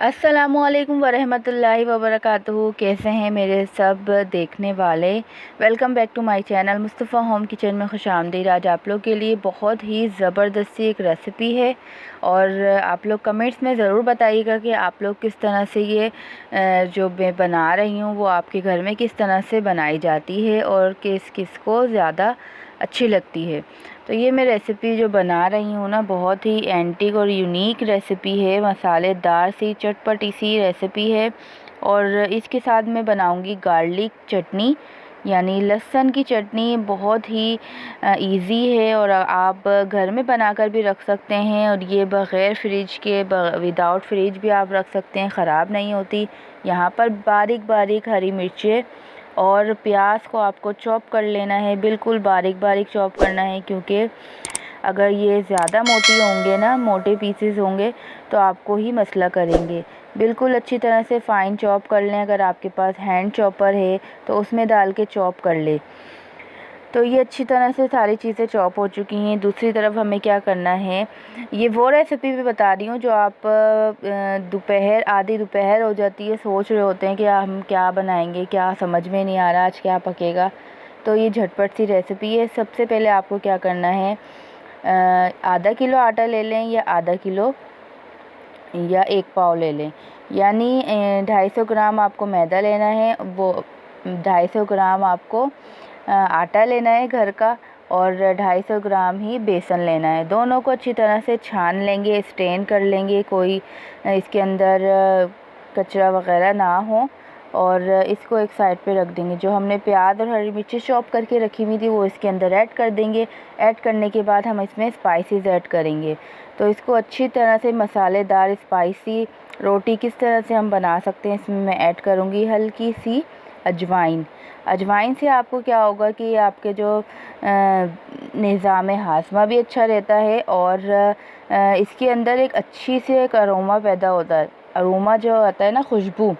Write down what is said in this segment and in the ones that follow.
अस्सलामुअलैकुम वरहमतुल्लाहि वबरकातुहू। कैसे हैं मेरे सब देखने वाले। Welcome back to my channel Mustafa Home Kitchen में खुशामदीद। आज आप लोग के लिए बहुत ही ज़बरदस्ती एक रेसिपी है और आप लोग कमेंट्स में ज़रूर बताइएगा कि आप लोग किस तरह से ये जो मैं बना रही हूँ वो आपके घर में किस तरह से बनाई जाती है और किस को ज़्यादा अच्छी लगती है। तो ये मैं रेसिपी जो बना रही हूँ ना, बहुत ही एंटीक और यूनिक रेसिपी है, मसालेदार सी चटपटी सी रेसिपी है। और इसके साथ मैं बनाऊँगी गार्लिक चटनी, यानी लहसुन की चटनी। बहुत ही इजी है और आप घर में बनाकर भी रख सकते हैं और ये बग़ैर फ्रिज के विदाउट फ्रिज भी आप रख सकते हैं, ख़राब नहीं होती। यहाँ पर बारीक बारीक हरी मिर्चें और प्याज को आपको चॉप कर लेना है, बिल्कुल बारीक बारीक चॉप करना है, क्योंकि अगर ये ज़्यादा मोटी होंगे ना, मोटे पीसेस होंगे तो आपको ही मसला करेंगे। बिल्कुल अच्छी तरह से फ़ाइन चॉप कर लें। अगर आपके पास हैंड चॉपर है तो उसमें डाल के चॉप कर ले। तो ये अच्छी तरह से सारी चीज़ें चॉप हो चुकी हैं। दूसरी तरफ हमें क्या करना है, ये वो रेसिपी भी बता रही हूँ जो आप आधी दोपहर हो जाती है, सोच रहे होते हैं कि हम क्या बनाएंगे, क्या समझ में नहीं आ रहा आज क्या पकेगा। तो ये झटपट सी रेसिपी है। सबसे पहले आपको क्या करना है, आधा किलो आटा ले लें या आधा किलो या 1 पाव ले लें, यानी 250 ग्राम आपको मैदा लेना है, वो 250 ग्राम आपको आटा लेना है घर का और 250 ग्राम ही बेसन लेना है। दोनों को अच्छी तरह से छान लेंगे, स्ट्रेन कर लेंगे, कोई इसके अंदर कचरा वगैरह ना हो। और इसको एक साइड पे रख देंगे। जो हमने प्याज और हरी मिर्ची चॉप करके रखी हुई थी वो इसके अंदर ऐड कर देंगे। ऐड करने के बाद हम इसमें स्पाइसेस ऐड करेंगे। तो इसको अच्छी तरह से मसालेदार स्पाइसी रोटी किस तरह से हम बना सकते हैं, इसमें मैं ऐड करूँगी हल्की सी अजवाइन। अजवाइन से आपको क्या होगा कि आपके जो निज़ाम हाज़मा भी अच्छा रहता है और इसके अंदर एक अच्छी से एक अरोमा पैदा होता है। अरोमा जो आता है ना, खुशबू,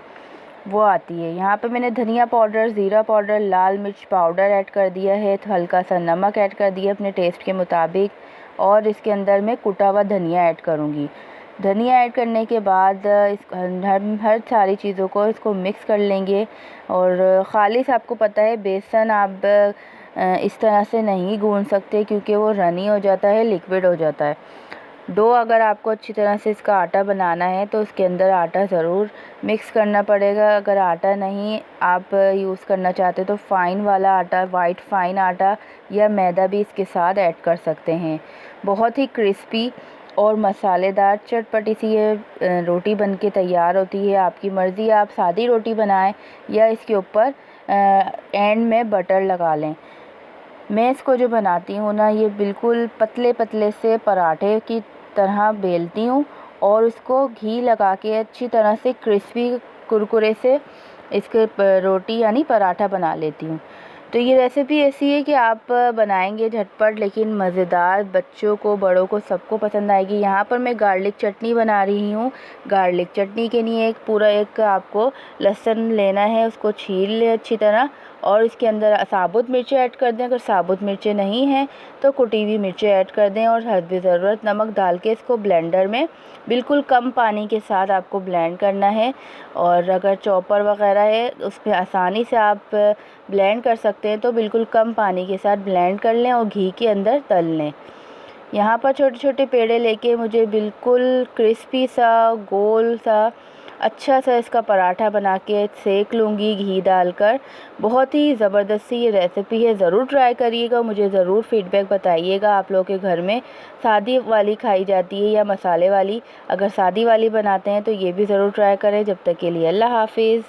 वो आती है। यहाँ पे मैंने धनिया पाउडर, ज़ीरा पाउडर, लाल मिर्च पाउडर ऐड कर दिया है, तो हल्का सा नमक ऐड कर दिया अपने टेस्ट के मुताबिक। और इसके अंदर मैं कुटा हुआ धनिया ऐड करूँगी। धनिया ऐड करने के बाद हर सारी चीज़ों को इसको मिक्स कर लेंगे। और ख़ालिस आपको पता है बेसन आप इस तरह से नहीं गूँध सकते क्योंकि वो रनी हो जाता है, लिक्विड हो जाता है। डो अगर आपको अच्छी तरह से इसका आटा बनाना है तो उसके अंदर आटा ज़रूर मिक्स करना पड़ेगा। अगर आटा नहीं आप यूज़ करना चाहते तो फ़ाइन वाला आटा, वाइट फ़ाइन आटा या मैदा भी इसके साथ ऐड कर सकते हैं। बहुत ही क्रिस्पी और मसालेदार चटपटी सी ये रोटी बनके तैयार होती है। आपकी मर्ज़ी, आप सादी रोटी बनाएं या इसके ऊपर एंड में बटर लगा लें। मैं इसको जो बनाती हूँ ना, ये बिल्कुल पतले पतले से पराठे की तरह बेलती हूँ और उसको घी लगा के अच्छी तरह से क्रिस्पी कुरकुरे से इसके रोटी यानी पराठा बना लेती हूँ। तो ये रेसिपी ऐसी है कि आप बनाएंगे झटपट लेकिन मज़ेदार, बच्चों को बड़ों को सबको पसंद आएगी। यहाँ पर मैं गार्लिक चटनी बना रही हूँ। गार्लिक चटनी के लिए एक आपको लहसुन लेना है, उसको छील लें अच्छी तरह और इसके अंदर साबुत मिर्चें ऐड कर दें। अगर साबुत मिर्चें नहीं हैं तो कुटी हुई मिर्चें ऐड कर दें और हस्बे ज़रूरत नमक डाल के इसको ब्लेंडर में बिल्कुल कम पानी के साथ आपको ब्लेंड करना है। और अगर चॉपर वगैरह है उसमें आसानी से आप ब्लेंड कर सकते हैं, तो बिल्कुल कम पानी के साथ ब्लेंड कर लें और घी के अंदर तल लें। यहाँ पर छोटे छोटे पेड़े लेके मुझे बिल्कुल क्रिस्पी सा, गोल सा, अच्छा सा इसका पराठा बना के सेक लूँगी घी डालकर। बहुत ही ज़बरदस्त ये रेसिपी है, ज़रूर ट्राई करिएगा। मुझे ज़रूर फ़ीडबैक बताइएगा आप लोगों के घर में सादी वाली खाई जाती है या मसाले वाली। अगर सादी वाली बनाते हैं तो ये भी ज़रूर ट्राई करें। जब तक के लिए अल्लाह हाफिज़।